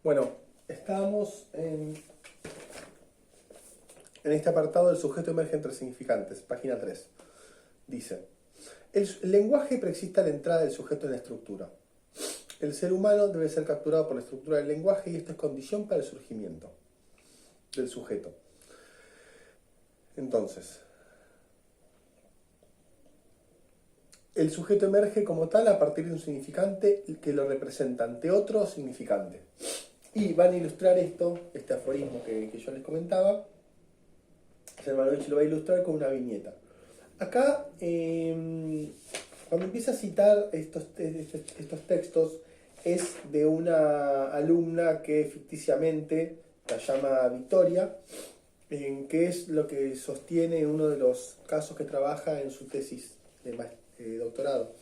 Bueno, estamos en este apartado del sujeto emerge entre significantes, página 3. Dice, el lenguaje preexiste a la entrada del sujeto en la estructura. El ser humano debe ser capturado por la estructura del lenguaje y esto es condición para el surgimiento del sujeto. Entonces, el sujeto emerge como tal a partir de un significante que lo representa ante otro significante. Y van a ilustrar esto, este aforismo que yo les comentaba. Selmanovich lo va a ilustrar con una viñeta. Acá, cuando empieza a citar estos textos, es de una alumna que ficticiamente la llama Victoria, que es lo que sostiene uno de los casos que trabaja en su tesis de doctorado.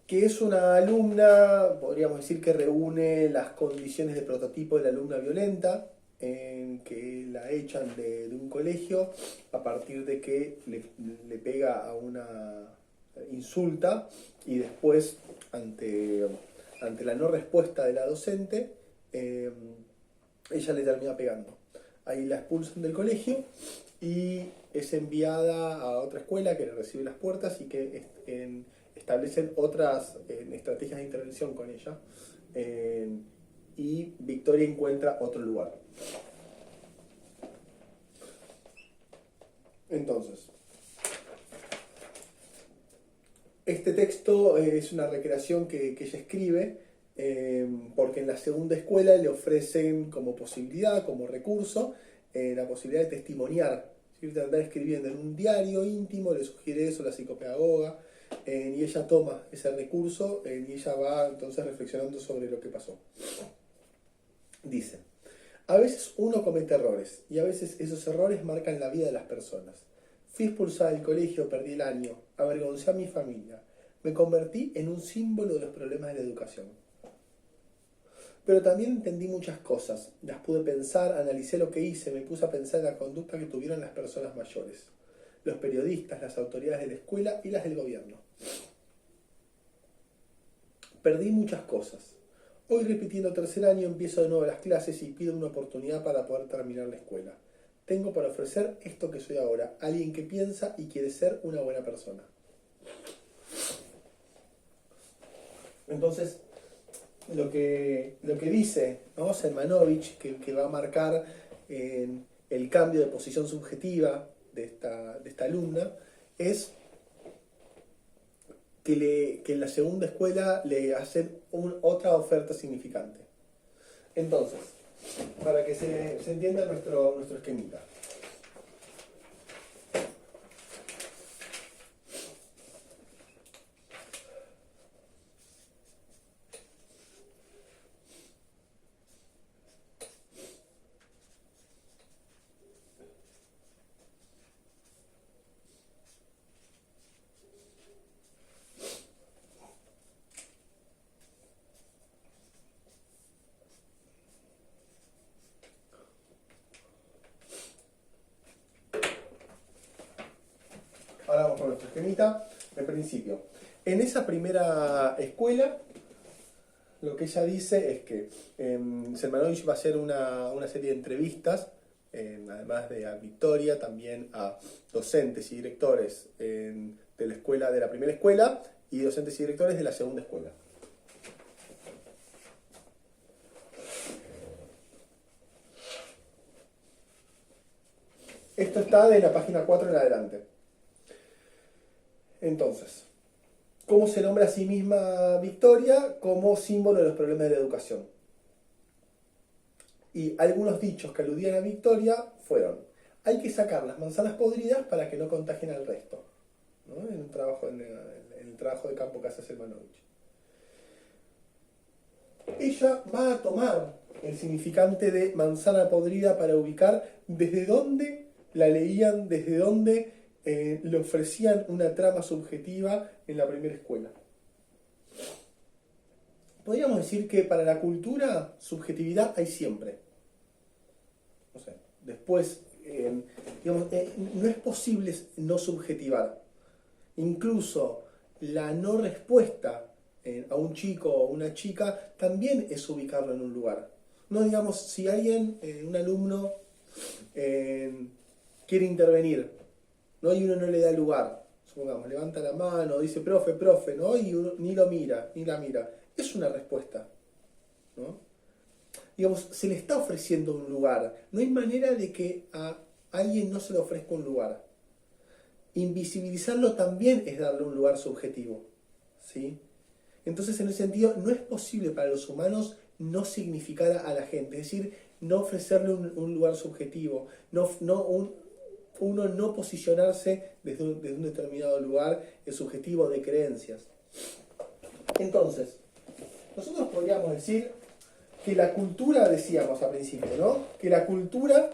Que es una alumna, podríamos decir que reúne las condiciones de prototipo de la alumna violenta, en que la echan de un colegio a partir de que le pega a una insulta y después, ante la no respuesta de la docente, ella le termina pegando. Ahí la expulsan del colegio y es enviada a otra escuela que le recibe las puertas y que establecen otras estrategias de intervención con ella. Y Victoria encuentra otro lugar. Entonces, este texto es una recreación que ella escribe porque en la segunda escuela le ofrecen como posibilidad, como recurso, la posibilidad de testimoniar, ¿sí? De andar escribiendo en un diario íntimo, le sugiere eso la psicopedagoga, y ella toma ese recurso y ella va entonces reflexionando sobre lo que pasó. Dice, a veces uno comete errores y a veces esos errores marcan la vida de las personas. Fui expulsada del colegio, perdí el año, avergoncé a mi familia, me convertí en un símbolo de los problemas de la educación. Pero también entendí muchas cosas, las pude pensar, analicé lo que hice, me puse a pensar en la conducta que tuvieron las personas mayores, los periodistas, las autoridades de la escuela y las del gobierno. Perdí muchas cosas. Hoy, repitiendo tercer año, empiezo de nuevo las clases y pido una oportunidad para poder terminar la escuela. Tengo para ofrecer esto que soy ahora, alguien que piensa y quiere ser una buena persona. Entonces, lo que dice, ¿no?, Selmanovich, que va a marcar el cambio de posición subjetiva de esta alumna, es que en la segunda escuela le hacen otra oferta significante. Entonces, para que se entienda nuestro esquemita. Ahora vamos con nuestro esquemita. En principio, en esa primera escuela, lo que ella dice es que Selmanovich va a hacer una serie de entrevistas, además de a Victoria, también a docentes y directores de la escuela, de la primera escuela, y docentes y directores de la segunda escuela. Esto está de la página 4 en adelante. Entonces, ¿cómo se nombra a sí misma Victoria? Como símbolo de los problemas de la educación. Y algunos dichos que aludían a Victoria fueron: hay que sacar las manzanas podridas para que no contagien al resto, ¿no? En el trabajo de campo que hace Selmanovich. Ella va a tomar el significante de manzana podrida para ubicar desde dónde la leían, desde dónde le ofrecían una trama subjetiva en la primera escuela. Podríamos decir que para la cultura, subjetividad hay siempre. O sea, después, no es posible no subjetivar. Incluso la no respuesta a un chico o una chica, también es ubicarlo en un lugar. No digamos, si alguien, un alumno, quiere intervenir, ¿no? Y uno no le da lugar, supongamos, levanta la mano, dice, profe, ¿no? Y uno ni lo mira, ni la mira. Es una respuesta, ¿no? Digamos, se le está ofreciendo un lugar. No hay manera de que a alguien no se le ofrezca un lugar. Invisibilizarlo también es darle un lugar subjetivo, ¿sí? Entonces, en ese sentido, no es posible para los humanos no significar a la gente, es decir, no ofrecerle un lugar subjetivo, uno no posicionarse desde un determinado lugar subjetivo de creencias. Entonces, nosotros podríamos decir que la cultura, decíamos al principio, ¿no? Que la cultura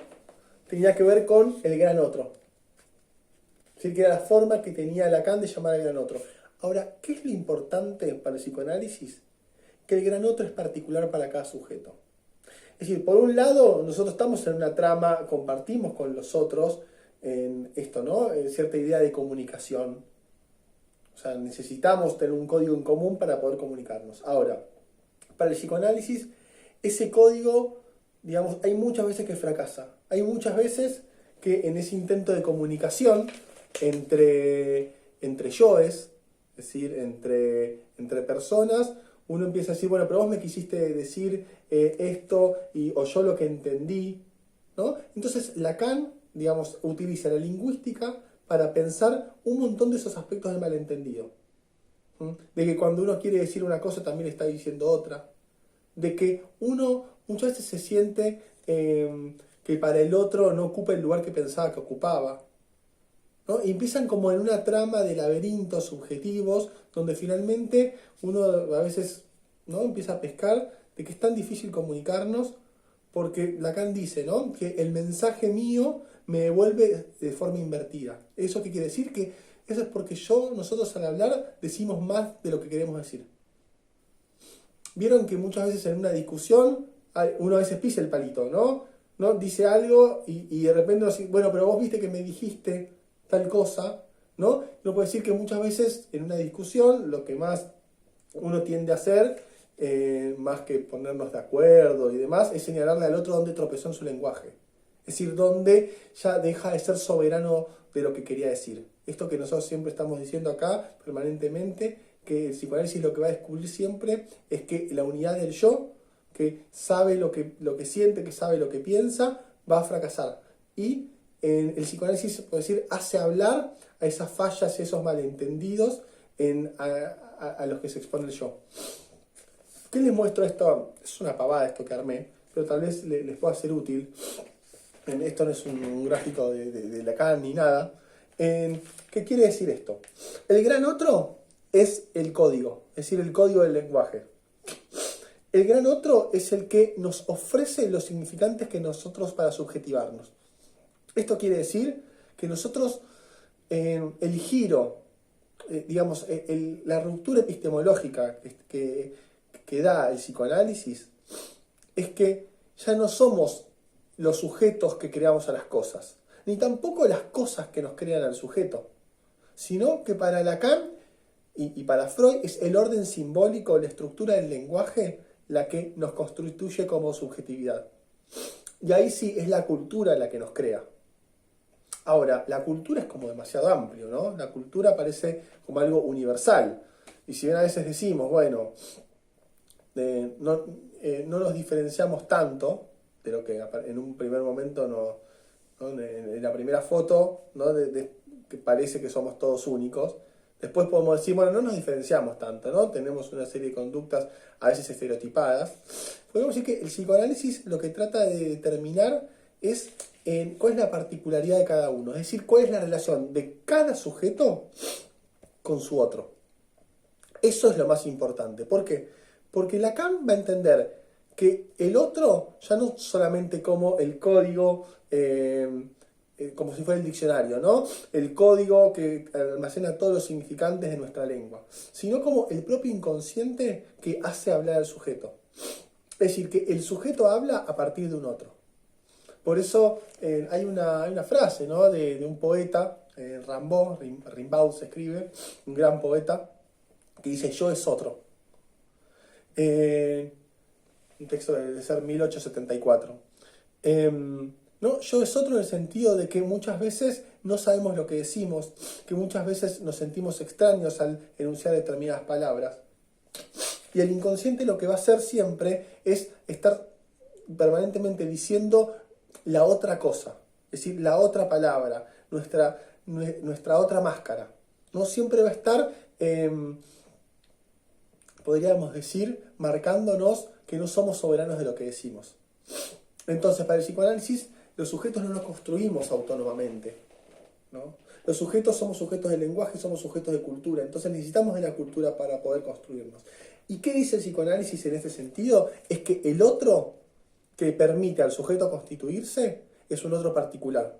tenía que ver con el gran otro. Es decir, que era la forma que tenía Lacan de llamar al gran otro. Ahora, ¿qué es lo importante para el psicoanálisis? Que el gran otro es particular para cada sujeto. Es decir, por un lado, nosotros estamos en una trama, compartimos con los otros en esto, ¿no? En cierta idea de comunicación. O sea, necesitamos tener un código en común para poder comunicarnos. Ahora, para el psicoanálisis, ese código, digamos, hay muchas veces que fracasa. Hay muchas veces que en ese intento de comunicación entre yoes, es decir, entre personas, uno empieza a decir, bueno, pero vos me quisiste decir esto, o yo lo que entendí, ¿no? Entonces Lacan, digamos, utiliza la lingüística para pensar un montón de esos aspectos del malentendido. ¿Mm? De que cuando uno quiere decir una cosa también está diciendo otra. De que uno muchas veces se siente que para el otro no ocupa el lugar que pensaba que ocupaba, ¿no? Y empiezan como en una trama de laberintos subjetivos, donde finalmente uno a veces, ¿no?, empieza a pescar de que es tan difícil comunicarnos, porque Lacan dice, ¿no?, que el mensaje mío me devuelve de forma invertida. ¿Eso qué quiere decir? Que eso es porque nosotros al hablar decimos más de lo que queremos decir. Vieron que muchas veces en una discusión uno a veces pisa el palito, ¿no? ¿No? Dice algo y de repente uno dice, bueno, pero vos viste que me dijiste tal cosa, ¿no? Uno puede decir que muchas veces en una discusión lo que más uno tiende a hacer, más que ponernos de acuerdo y demás, es señalarle al otro dónde tropezó en su lenguaje. Es decir, dónde ya deja de ser soberano de lo que quería decir. Esto que nosotros siempre estamos diciendo acá permanentemente, que el psicoanálisis lo que va a descubrir siempre es que la unidad del yo, que sabe lo que siente, que sabe lo que piensa, va a fracasar. Y en el psicoanálisis, puedo decir, hace hablar a esas fallas y esos malentendidos a los que se expone el yo. ¿Qué les muestro esto? Es una pavada esto que armé, pero tal vez les pueda ser útil. Esto no es un gráfico de Lacan ni nada. ¿Qué quiere decir esto? El gran otro es el código, es decir, el código del lenguaje. El gran otro es el que nos ofrece los significantes que nosotros para subjetivarnos. Esto quiere decir que nosotros, el giro, digamos, la ruptura epistemológica que da el psicoanálisis es que ya no somos los sujetos que creamos a las cosas, ni tampoco las cosas que nos crean al sujeto, sino que para Lacan y para Freud es el orden simbólico, la estructura del lenguaje, la que nos constituye como subjetividad. Y ahí sí es la cultura la que nos crea. Ahora, la cultura es como demasiado amplio, ¿no? La cultura parece como algo universal. Y si bien a veces decimos, bueno, no nos diferenciamos tanto de lo que en un primer momento en la primera foto, ¿no?, que parece que somos todos únicos. Después podemos decir, bueno, no nos diferenciamos tanto, ¿no? Tenemos una serie de conductas a veces estereotipadas. Podemos decir que el psicoanálisis lo que trata de determinar es cuál es la particularidad de cada uno. Es decir, cuál es la relación de cada sujeto con su otro. Eso es lo más importante. ¿Por qué? Porque Lacan va a entender que el otro ya no solamente como el código, como si fuera el diccionario, ¿no?, el código que almacena todos los significantes de nuestra lengua, sino como el propio inconsciente que hace hablar al sujeto. Es decir, que el sujeto habla a partir de un otro. Por eso hay una frase, ¿no?, de un poeta, Rimbaud se escribe, un gran poeta, que dice, yo es otro. Eh, un texto de ser 1874. No, yo es otro en el sentido de que muchas veces no sabemos lo que decimos, que muchas veces nos sentimos extraños al enunciar determinadas palabras. Y el inconsciente lo que va a hacer siempre es estar permanentemente diciendo la otra cosa, es decir, la otra palabra, nuestra otra máscara. No siempre va a estar, podríamos decir, marcándonos que no somos soberanos de lo que decimos. Entonces, para el psicoanálisis, los sujetos no nos construimos autónomamente, ¿no? Los sujetos somos sujetos de lenguaje, somos sujetos de cultura, entonces necesitamos de la cultura para poder construirnos. ¿Y qué dice el psicoanálisis en este sentido? Es que el otro que permite al sujeto constituirse es un otro particular.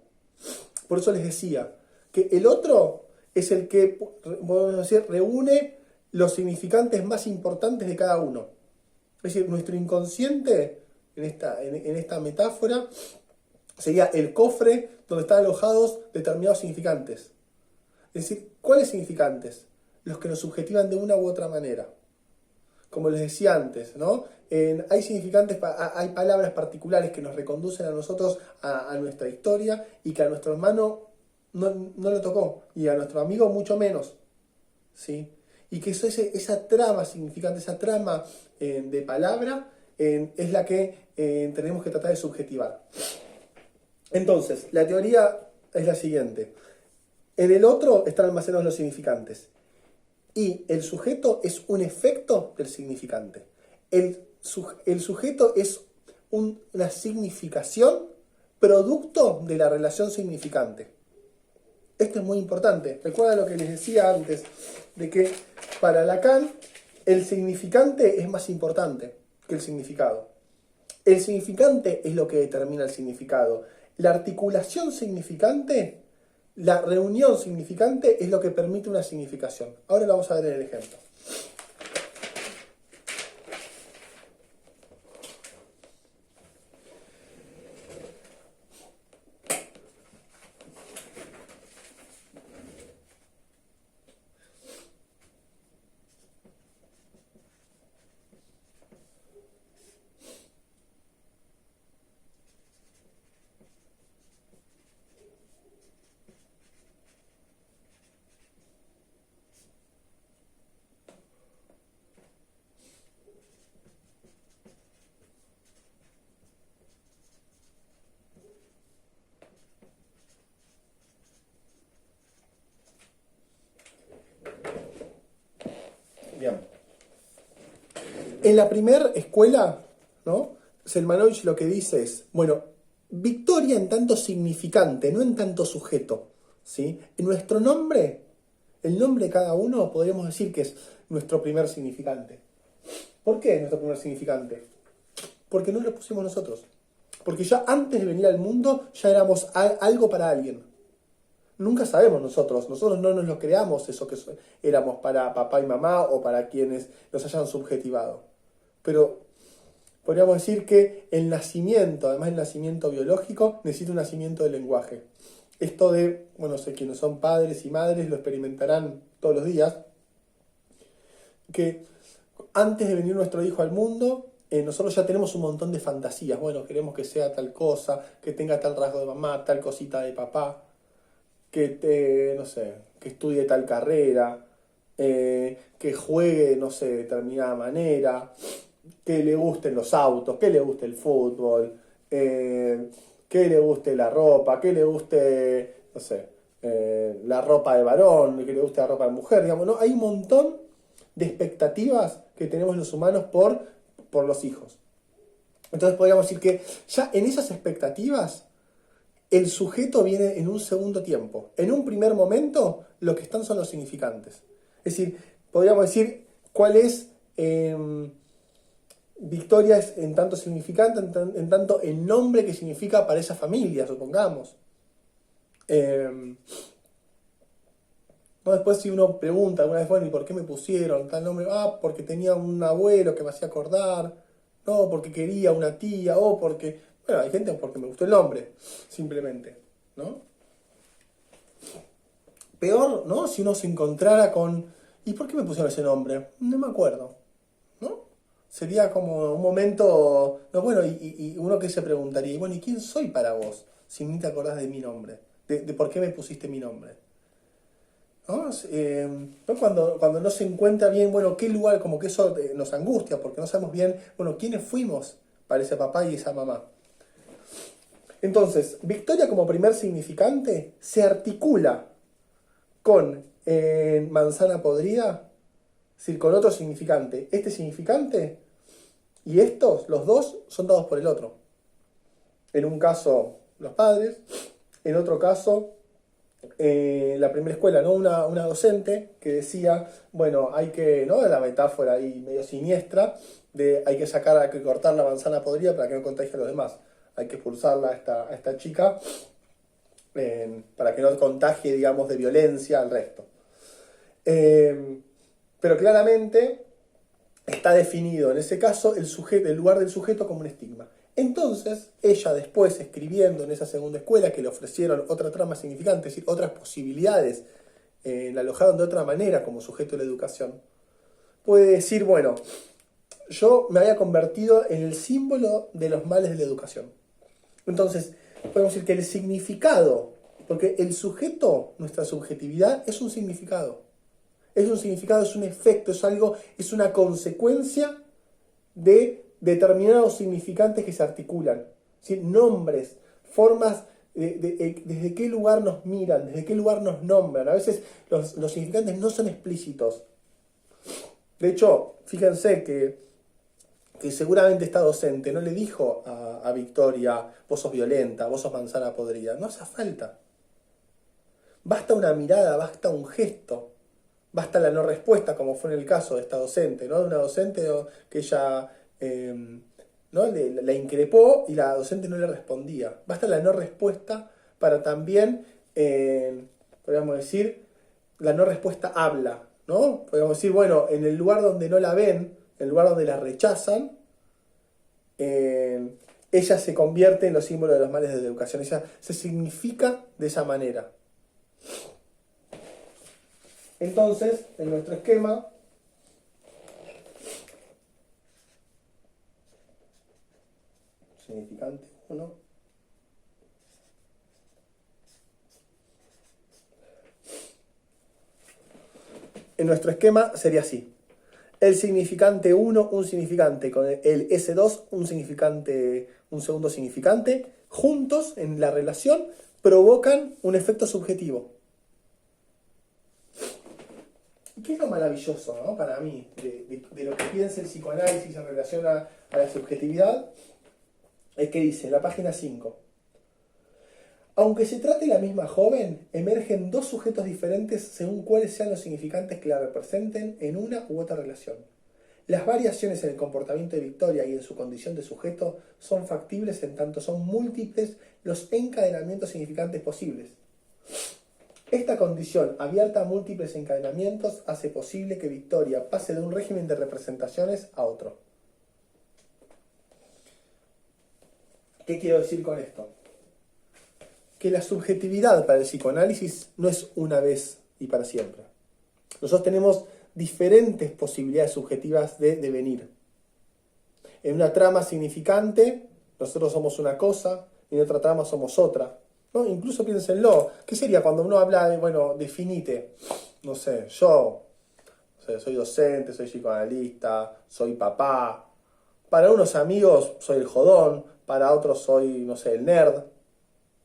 Por eso les decía que el otro es el que, podemos decir, reúne los significantes más importantes de cada uno. Es decir, nuestro inconsciente, en esta metáfora, sería el cofre donde están alojados determinados significantes. Es decir, ¿cuáles significantes? Los que nos subjetivan de una u otra manera. Como les decía antes, ¿no? Hay significantes, hay palabras particulares que nos reconducen a nosotros, a nuestra historia, y que a nuestro hermano no le tocó, y a nuestro amigo mucho menos, ¿sí? Y que esa trama significante, esa trama de palabra, es la que tenemos que tratar de subjetivar. Entonces, la teoría es la siguiente. En el otro están almacenados los significantes. Y el sujeto es un efecto del significante. El sujeto es una significación producto de la relación significante. Esto es muy importante. Recuerda lo que les decía antes, de que para Lacan el significante es más importante que el significado. El significante es lo que determina el significado. La articulación significante, la reunión significante es lo que permite una significación. Ahora lo vamos a ver en el ejemplo. Bien. En la primera escuela, ¿no? Selmanovich lo que dice es, bueno, victoria en tanto significante, no en tanto sujeto, ¿sí? En nuestro nombre, el nombre de cada uno, podríamos decir que es nuestro primer significante. ¿Por qué es nuestro primer significante? Porque no lo pusimos nosotros. Porque ya antes de venir al mundo, ya éramos algo para alguien. Nunca sabemos nosotros no nos lo creamos eso que éramos para papá y mamá o para quienes nos hayan subjetivado. Pero podríamos decir que el nacimiento, además del nacimiento biológico, necesita un nacimiento del lenguaje. Esto de, bueno, sé quienes son padres y madres lo experimentarán todos los días, que antes de venir nuestro hijo al mundo, nosotros ya tenemos un montón de fantasías. Bueno, queremos que sea tal cosa, que tenga tal rasgo de mamá, tal cosita de papá, no sé, que estudie tal carrera, que juegue, no sé, de determinada manera, que le gusten los autos, que le guste el fútbol, que le guste la ropa, que le guste, no sé, la ropa de varón, que le guste la ropa de mujer, digamos, ¿no? Hay un montón de expectativas que tenemos los humanos por los hijos. Entonces podríamos decir que ya en esas expectativas el sujeto viene en un segundo tiempo. En un primer momento lo que están son los significantes. Es decir, podríamos decir cuál es victoria es en tanto significante, en tanto el nombre que significa para esa familia, supongamos. No, después si uno pregunta alguna vez, bueno, ¿y por qué me pusieron tal nombre? Ah, porque tenía un abuelo que me hacía acordar, no, porque quería una tía, o porque... Bueno, hay gente porque me gustó el nombre, simplemente, ¿no? Peor, ¿no? Si uno se encontrara con... ¿Y por qué me pusieron ese nombre? No me acuerdo, ¿no? Sería como un momento, no, bueno, y uno que se preguntaría, y bueno, ¿y quién soy para vos si ni te acordás de mi nombre? De por qué me pusiste mi nombre. ¿No? ¿No? Cuando no se encuentra bien, bueno, qué lugar, como que eso nos angustia, porque no sabemos bien, bueno, quiénes fuimos para ese papá y esa mamá. Entonces, Victoria como primer significante se articula con manzana podrida, es decir, con otro significante. Este significante y estos, los dos, son dados por el otro. En un caso, los padres, en otro caso, la primera escuela, ¿no? Una docente que decía, bueno, hay que, ¿no? La metáfora ahí medio siniestra, de hay que cortar la manzana podrida para que no contagie a los demás. Hay que expulsarla a esta chica para que no contagie, digamos, de violencia al resto. Pero claramente está definido en ese caso el lugar del sujeto como un estigma. Entonces, ella después, escribiendo en esa segunda escuela que le ofrecieron otra trama significante, es decir, otras posibilidades, la alojaron de otra manera como sujeto de la educación, puede decir, bueno, yo me había convertido en el símbolo de los males de la educación. Entonces, podemos decir que el significado, porque el sujeto, nuestra subjetividad, es un significado. Es un significado, es un efecto, es algo, es una consecuencia de determinados significantes que se articulan. ¿Sí? Nombres, formas, desde qué lugar nos miran, desde qué lugar nos nombran. A veces los significantes no son explícitos. De hecho, fíjense que seguramente esta docente no le dijo a Victoria, vos sos violenta, vos sos manzana podrida. No hace falta. Basta una mirada, basta un gesto. Basta la no respuesta, como fue en el caso de esta docente, ¿no? De una docente que ella ¿no? la increpó y la docente no le respondía. Basta la no respuesta para también, podríamos decir, la no respuesta habla, ¿no? Podríamos decir, bueno, en el lugar donde no la ven, en el lugar donde la rechazan, ella se convierte en los símbolos de los males de la educación. Ella se significa de esa manera. Entonces, en nuestro esquema, significante 1, en nuestro esquema sería así. El significante 1, un significante, con el S2, un significante, un segundo significante, juntos en la relación provocan un efecto subjetivo. ¿Qué es lo maravilloso, ¿no? Para mí de lo que piensa el psicoanálisis en relación a la subjetividad? Es que dice, en la página 5, aunque se trate de la misma joven, emergen dos sujetos diferentes según cuáles sean los significantes que la representen en una u otra relación. Las variaciones en el comportamiento de Victoria y en su condición de sujeto son factibles en tanto son múltiples los encadenamientos significantes posibles. Esta condición, abierta a múltiples encadenamientos, hace posible que Victoria pase de un régimen de representaciones a otro. ¿Qué quiero decir con esto? Que la subjetividad para el psicoanálisis no es una vez y para siempre. Nosotros tenemos diferentes posibilidades subjetivas de devenir. En una trama significante, nosotros somos una cosa, y en otra trama somos otra. ¿No? Incluso piénsenlo, ¿qué sería cuando uno habla de, bueno, definite? No sé, yo soy docente, soy psicoanalista, soy papá. Para unos amigos soy el jodón, para otros soy, no sé, el nerd.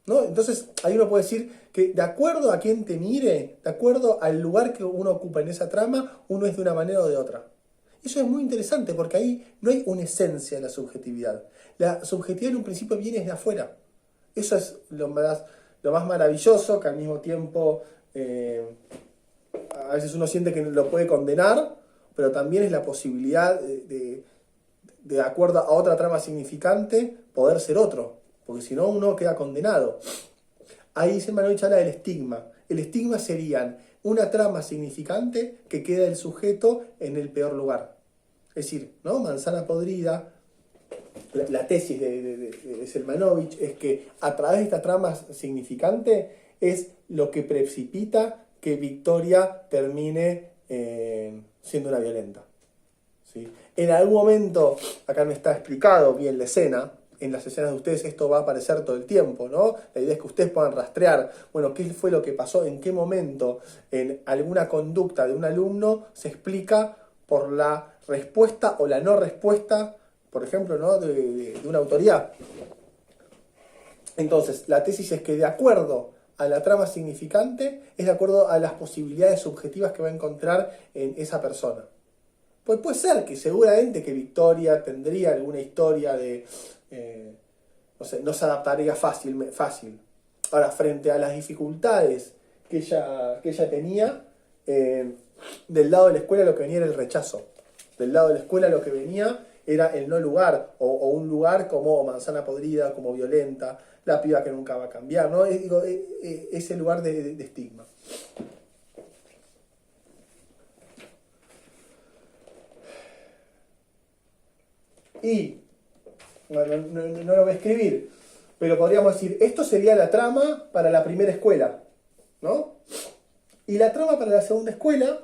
¿No? Entonces, ahí uno puede decir que de acuerdo a quien te mire, de acuerdo al lugar que uno ocupa en esa trama, uno es de una manera o de otra. Eso es muy interesante porque ahí no hay una esencia de la subjetividad. La subjetividad en un principio viene de afuera. Eso es lo más maravilloso, que al mismo tiempo a veces uno siente que lo puede condenar, pero también es la posibilidad de acuerdo a otra trama significante, poder ser otro. Porque si no, uno queda condenado. Ahí Semanovich habla del estigma. El estigma serían una trama significante que queda el sujeto en el peor lugar. Es decir, ¿no? Manzana podrida. La tesis de Selmanovich es que a través de esta trama significante es lo que precipita que Victoria termine siendo una violenta. ¿sí? En algún momento, acá no está explicado bien la escena, en las escenas de ustedes esto va a aparecer todo el tiempo, ¿no? La idea es que ustedes puedan rastrear, bueno, qué fue lo que pasó, en qué momento, en alguna conducta de un alumno se explica por la respuesta o la no respuesta, por ejemplo, ¿no? de una autoridad. Entonces, la tesis es que de acuerdo a la trama significante, es de acuerdo a las posibilidades subjetivas que va a encontrar en esa persona. Pues puede ser que seguramente que Victoria tendría alguna historia de, no sé, no se adaptaría fácil. Ahora, frente a las dificultades que ella tenía, del lado de la escuela lo que venía era el rechazo. Del lado de la escuela lo que venía era el no lugar, o un lugar como manzana podrida, como violenta, la piba que nunca va a cambiar, ¿no? Digo, ese lugar de estigma. Y, bueno, no lo voy a escribir, pero podríamos decir, esto sería la trama para la primera escuela, ¿no? Y la trama para la segunda escuela,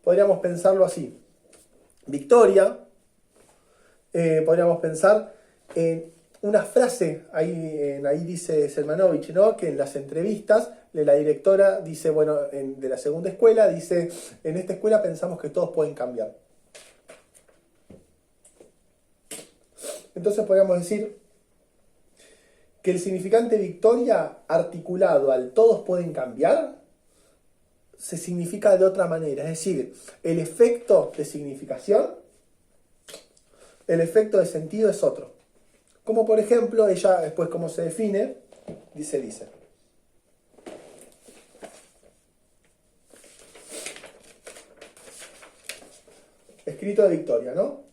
podríamos pensarlo así. Victoria, podríamos pensar en una frase, ahí dice Selmanovich, ¿no? Que en las entrevistas la directora dice, bueno, de la segunda escuela, dice, en esta escuela pensamos que todos pueden cambiar. Entonces podríamos decir que el significante Victoria articulado al todos pueden cambiar se significa de otra manera, es decir, el efecto de significación, el efecto de sentido es otro. Como por ejemplo, ella después cómo se define, dice. Escrito de Victoria, ¿no?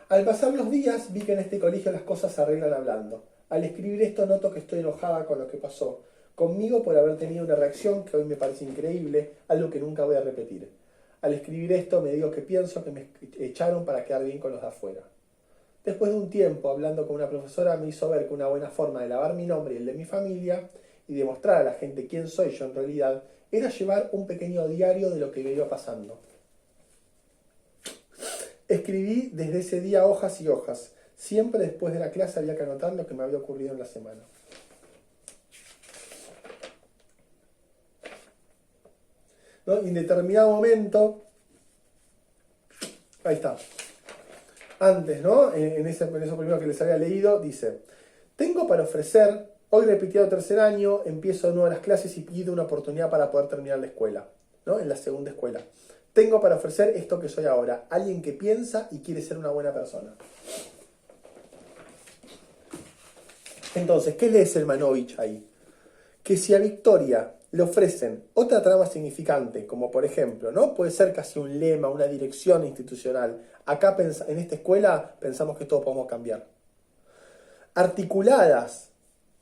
Al pasar los días vi que en este colegio las cosas se arreglan hablando. Al escribir esto noto que estoy enojada con lo que pasó, conmigo por haber tenido una reacción que hoy me parece increíble, algo que nunca voy a repetir. Al escribir esto me digo que pienso que me echaron para quedar bien con los de afuera. Después de un tiempo hablando con una profesora me hizo ver que una buena forma de lavar mi nombre y el de mi familia y demostrar a la gente quién soy yo en realidad era llevar un pequeño diario de lo que me iba pasando. Escribí desde ese día hojas y hojas. Siempre después de la clase había que anotar lo que me había ocurrido en la semana. ¿No? Y en determinado momento, ahí está, antes, ¿no? En eso primero que les había leído, dice, tengo para ofrecer, hoy repitido tercer año, empiezo de nuevo las clases y pido una oportunidad para poder terminar la escuela, ¿no? En la segunda escuela. Tengo para ofrecer esto que soy ahora, alguien que piensa y quiere ser una buena persona. Entonces, ¿qué lee Selmanovich ahí? Que si a Victoria le ofrecen otra trama significante, como por ejemplo, ¿no? Puede ser casi un lema, una dirección institucional. Acá en esta escuela pensamos que todos podemos cambiar. Articuladas,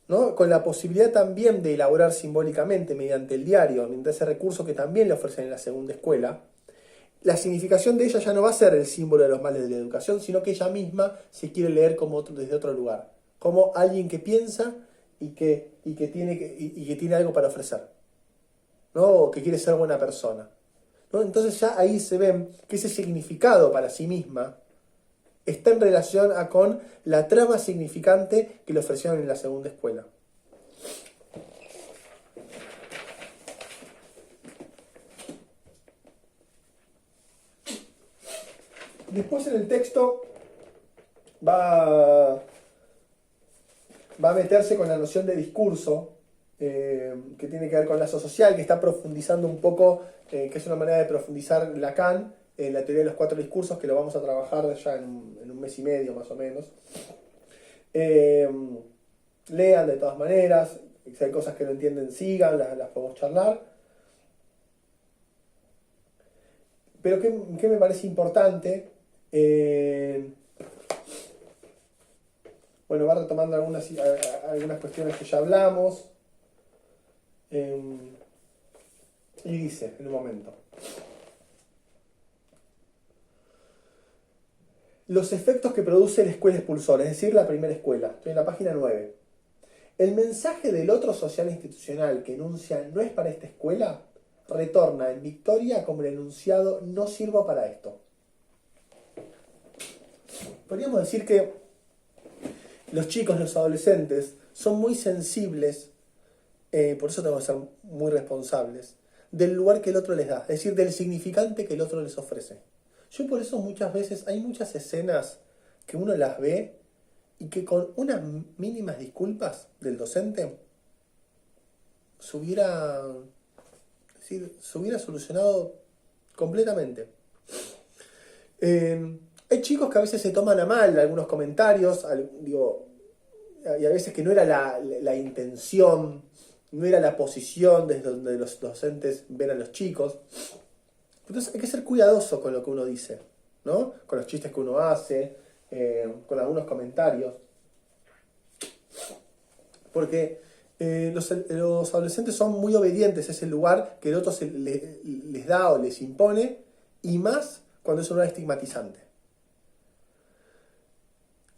¿no? Con la posibilidad también de elaborar simbólicamente mediante el diario, mediante ese recurso que también le ofrecen en la segunda escuela, la significación de ella ya no va a ser el símbolo de los males de la educación, sino que ella misma se quiere leer como desde otro lugar, como alguien que piensa y que tiene algo para ofrecer, ¿no? O que quiere ser buena persona, ¿no? Entonces ya ahí se ven que ese significado para sí misma está en relación con la trama significante que le ofrecieron en la segunda escuela. Después en el texto va a meterse con la noción de discurso, que tiene que ver con lazo social, que está profundizando un poco, que es una manera de profundizar Lacan en la teoría de los 4 discursos, que lo vamos a trabajar ya en un mes y medio más o menos. Lean de todas maneras, si hay cosas que no entienden, sigan, las podemos charlar. Pero ¿qué me parece importante? Bueno, va retomando algunas cuestiones que ya hablamos. Y dice, en un momento, los efectos que produce la escuela expulsora, es decir, la primera escuela. Estoy en la página 9. El mensaje del otro social institucional que enuncia no es para esta escuela, retorna en Victoria como el enunciado no sirvo para esto. podríamos decir que los chicos, los adolescentes, son muy sensibles, por eso tenemos que ser muy responsables, del lugar que el otro les da, es decir, del significante que el otro les ofrece. Yo por eso muchas veces, hay muchas escenas que uno las ve y que con unas mínimas disculpas del docente se hubiera solucionado completamente. Hay chicos que a veces se toman a mal algunos comentarios, y a veces que no era la intención, no era la posición desde donde los docentes ven a los chicos. Entonces hay que ser cuidadoso con lo que uno dice, ¿no? Con los chistes que uno hace, con algunos comentarios. Porque los adolescentes son muy obedientes a ese lugar que el otro les da o les impone, y más cuando es un lugar estigmatizante.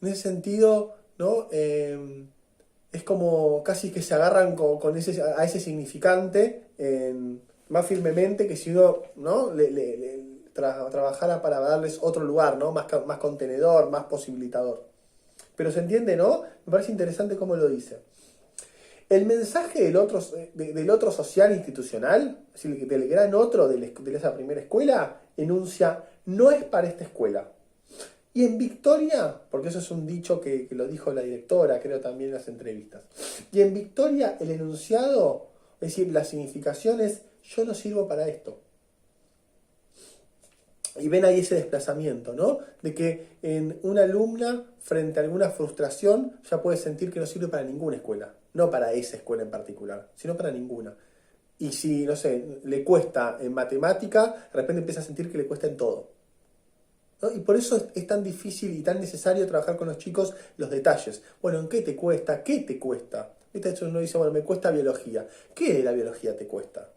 En ese sentido, ¿no? Es como casi que se agarran a ese significante más firmemente que si uno, ¿no? trabajara para darles otro lugar, ¿no? Más contenedor, más posibilitador. Pero se entiende, ¿no? Me parece interesante cómo lo dice. El mensaje del otro social institucional, es decir, del gran otro de esa primera escuela, enuncia: no es para esta escuela. Y en Victoria, porque eso es un dicho que lo dijo la directora, creo también en las entrevistas, y en Victoria el enunciado, es decir, la significación es: yo no sirvo para esto. Y ven ahí ese desplazamiento, ¿no? De que en una alumna, frente a alguna frustración, ya puede sentir que no sirve para ninguna escuela. No para esa escuela en particular, sino para ninguna. Y si, no sé, le cuesta en matemática, de repente empieza a sentir que le cuesta en todo, ¿no? Y por eso es tan difícil y tan necesario trabajar con los chicos los detalles. Bueno, ¿en qué te cuesta? ¿Qué te cuesta? ¿Viste? Uno dice, bueno, me cuesta biología. ¿Qué de la biología te cuesta?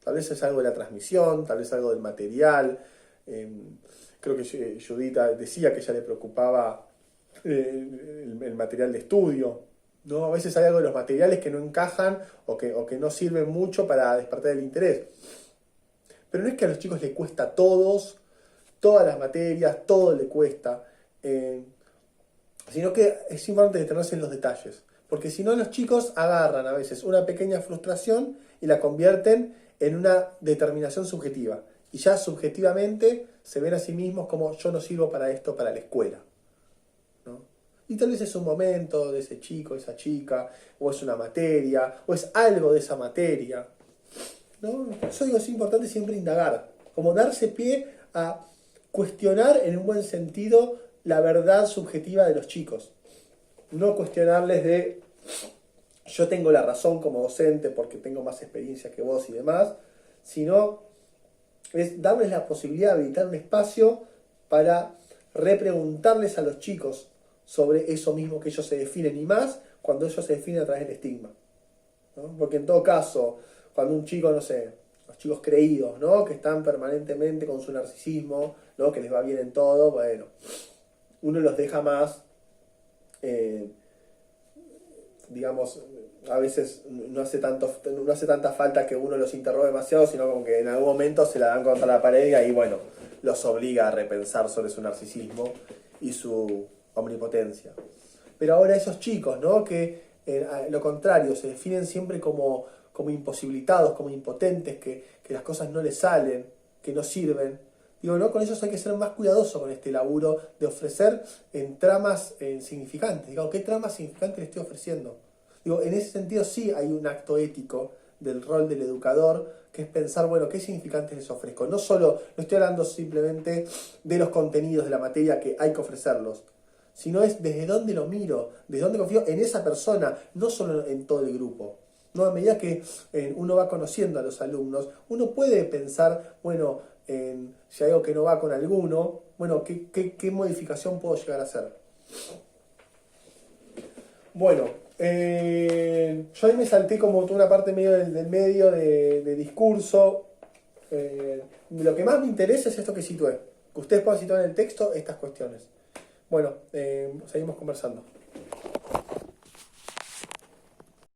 Tal vez es algo de la transmisión, tal vez algo del material. Creo que Judita decía que ya le preocupaba el material de estudio, ¿no? A veces hay algo de los materiales que no encajan o que no sirven mucho para despertar el interés. Pero no es que a los chicos les cuesta todas las materias, todo le cuesta, sino que es importante detenerse en los detalles. Porque si no, los chicos agarran a veces una pequeña frustración y la convierten en una determinación subjetiva. Y ya subjetivamente se ven a sí mismos como: yo no sirvo para esto, para la escuela, ¿no? Y tal vez es un momento de ese chico, esa chica, o es una materia, o es algo de esa materia, ¿no? Yo digo, es importante siempre indagar, como darse pie a cuestionar en un buen sentido la verdad subjetiva de los chicos. No cuestionarles de: yo tengo la razón como docente porque tengo más experiencia que vos y demás, sino es darles la posibilidad de habilitar un espacio para repreguntarles a los chicos sobre eso mismo que ellos se definen, y más cuando ellos se definen a través del estigma, ¿no? Porque en todo caso, cuando un chico, no sé, los chicos creídos, ¿no? Que están permanentemente con su narcisismo, ¿no? Que les va bien en todo, bueno, uno los deja más, digamos, a veces no hace tanta falta que uno los interrogue demasiado, sino como que en algún momento se la dan contra la pared y ahí, bueno, los obliga a repensar sobre su narcisismo y su omnipotencia. Pero ahora esos chicos, ¿no? Que a lo contrario, se definen siempre como imposibilitados, como impotentes, que las cosas no les salen, que no sirven. Digo, ¿no? Con ellos hay que ser más cuidadoso con este laburo de ofrecer en tramas significantes. Digo, ¿qué tramas significantes le estoy ofreciendo? Digo, en ese sentido sí hay un acto ético del rol del educador, que es pensar, bueno, ¿qué significantes les ofrezco? No estoy hablando simplemente de los contenidos de la materia, que hay que ofrecerlos, sino es desde dónde lo miro, desde dónde confío en esa persona, no solo en todo el grupo, ¿no? A medida que uno va conociendo a los alumnos, uno puede pensar, bueno, si hay algo que no va con alguno, bueno, ¿qué modificación puedo llegar a hacer? Bueno, yo ahí me salté como toda una parte medio del medio de discurso. Lo que más me interesa es esto que situé, que ustedes puedan situar en el texto estas cuestiones. Bueno, seguimos conversando.